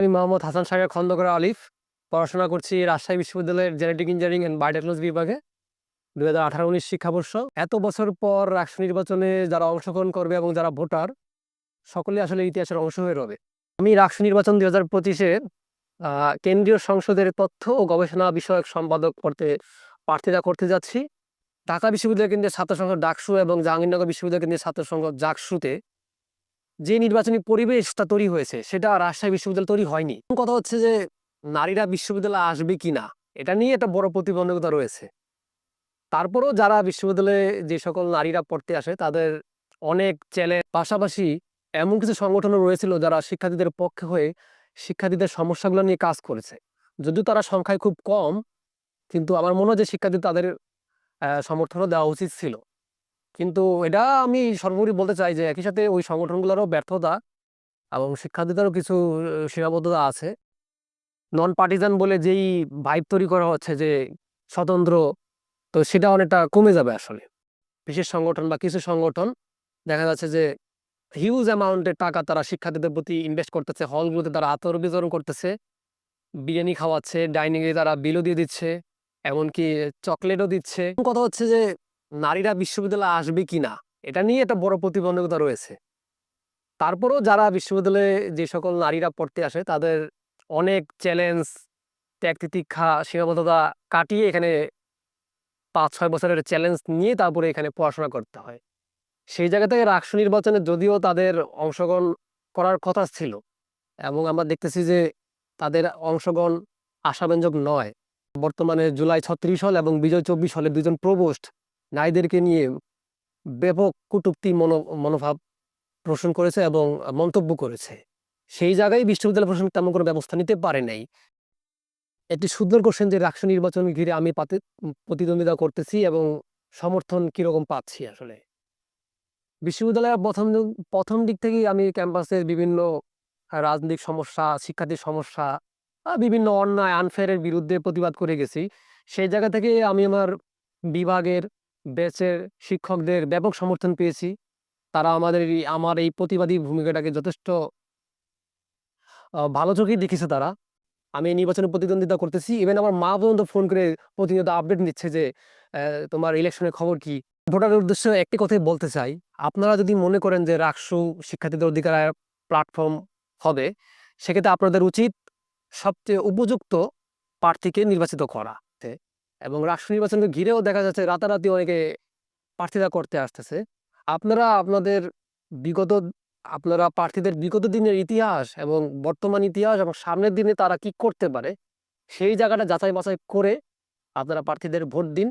আমি মোহাম্মদ হাসান সাগর খন্দকার আলিফ পড়াশোনা করছি রাজশাহী বিশ্ববিদ্যালয়ের জেনেটিক ইঞ্জিনিয়ারিং অ্যান্ড বায়োটেকনোলজি বিভাগে 2018-19 শিক্ষাবর্ষ। এত বছর পর রাষ্ট্র নির্বাচনে যারা অংশগ্রহণ করবে এবং যারা ভোটার সকলে আসলে ইতিহাসের অংশ হয়ে রবে। আমি রাষ্ট্র নির্বাচন 2025-এ কেন্দ্রীয় সংসদের তথ্য ও গবেষণা বিষয়ক সম্পাদক প্রার্থিতা করতে যাচ্ছি। ঢাকা বিশ্ববিদ্যালয় কেন্দ্রের ছাত্র সংসদ ডাকসু এবং জাহাঙ্গীরনগর বিশ্ববিদ্যালয় কেন্দ্রের ছাত্র সংসদ জাকসুতে যে নির্বাচনী পরিবেশটা তৈরি হয়েছে সেটা রাজশাহী বিশ্ববিদ্যালয় তৈরি হয়নি। কথা হচ্ছে যে নারীরা বিশ্ববিদ্যালয়ে আসবে কিনা এটা নিয়ে একটা বড় প্রতিবন্ধকতা রয়েছে। তারপরেও যারা বিশ্ববিদ্যালয়ে যে সকল নারীরা পড়তে আসে তাদের অনেক চ্যালেঞ্জ, পাশাপাশি এমন কিছু সংগঠনও রয়েছিল যারা শিক্ষার্থীদের পক্ষে হয়ে শিক্ষার্থীদের সমস্যাগুলো নিয়ে কাজ করেছে। যদিও তারা সংখ্যায় খুব কম, কিন্তু আমার মনে হয় যে শিক্ষার্থী তাদের সমর্থনও দেওয়া উচিত ছিল। কিন্তু এটা আমি সর্বোপরি বলতে চাই যে একই সাথে ওই সংগঠনগুলোরও ব্যর্থতা এবং শিক্ষার্থীদেরও কিছু সীমাবদ্ধতা আছে। নন পার্টিজান বলে যেই ভাইব তৈরি করা হচ্ছে যে স্বতন্ত্র, তো সেটা অনেকটা কমে যাবে আসলে। বিশেষ সংগঠন বা কিছু সংগঠন দেখা যাচ্ছে যে হিউজ অ্যামাউন্টের টাকা তারা শিক্ষার্থীদের প্রতি ইনভেস্ট করতেছে, হলগুলোতে তারা আতর বিতরণ করতেছে, বিরিয়ানি খাওয়াচ্ছে, ডাইনিং এ তারা বিলও দিয়ে দিচ্ছে, এমনকি চকলেটও দিচ্ছে। কথা হচ্ছে যে নারীরা বিশ্ববিদ্যালয়ে আসবে কিনা এটা নিয়ে একটা বড় প্রতিবন্ধকতা রয়েছে। তারপরেও যারা বিশ্ববিদ্যালয়ে যে সকল নারীরা পড়তে আসে তাদের অনেক চ্যালেঞ্জ, ত্যাগ তিতিক্ষা, সীমাবদ্ধতা কাটিয়ে এখানে ৫-৬ বছরের চ্যালেঞ্জ নিয়ে তারপরে এখানে পড়াশোনা করতে হয়। সেই জায়গা থেকে রাষ্ট্র নির্বাচনে যদিও তাদের অংশগ্রহণ করার কথা ছিল এবং আমরা দেখতেছি যে তাদের অংশগ্রহণ আশাব্যঞ্জক নয়। বর্তমানে জুলাই ৩৬ হল এবং বিজয় ২৪ হলে ২ জন প্রভোস্ট নারীদেরকে নিয়ে ব্যাপক কটূক্তি মনোভাব পোষণ করেছে এবং মন্তব্য করেছে। সেই জায়গায় বিশ্ববিদ্যালয় প্রশাসন তেমন কোনো ব্যবস্থা নিতে পারে নাই। একটি সুন্দর কোশ্চেন যে রাষ্ট্র নির্বাচন ঘিরে আমি প্রতিদ্বন্দ্বিতা করতেছি এবং সমর্থন কিরকম পাচ্ছি আসলে। বিশ্ববিদ্যালয়ের প্রথম দিক থেকেই আমি ক্যাম্পাসের বিভিন্ন রাজনৈতিক সমস্যা, শিক্ষার্থীর সমস্যা, বিভিন্ন অন্যায় আনফেয়ার এর বিরুদ্ধে প্রতিবাদ করে গেছি। সেই জায়গা থেকে আমি আমার বিভাগের ব্যাচের শিক্ষকদের ব্যাপক সমর্থন পেয়েছি। তারা আমার এই প্রতিবাদী ভূমিকাটাকে যথেষ্ট ভালো চোখেই দেখেছে তারা। আমি এই নির্বাচনে প্রতিদ্বন্দ্বিতা করতেছি। ইভেন আমার মা পর্যন্ত ফোন করে প্রতিনিয়ত আপডেট নিচ্ছে যে, তোমার ইলেকশনের খবর কি?" ভোটারের উদ্দেশ্যে একটি কথাই বলতে চাই, আপনারা যদি মনে করেন যে রাকসু শিক্ষার্থীদের অধিকার প্ল্যাটফর্ম হবে, সেক্ষেত্রে আপনাদের উচিত সবচেয়ে উপযুক্ত প্রার্থীকে নির্বাচিত করা। এবং রাষ্ট্র নির্বাচনকে ঘিরেও দেখা যাচ্ছে রাতারাতি অনেকে প্রার্থিতা করতে আসতেছে। আপনারা বিগত আপনারা প্রার্থীদের বিগত দিনের ইতিহাস এবং বর্তমান ইতিহাস এবং সামনের দিনে তারা কি করতে পারে, সেই জায়গাটা যাচাই বাছাই করে আপনারা প্রার্থীদের ভোট দিন।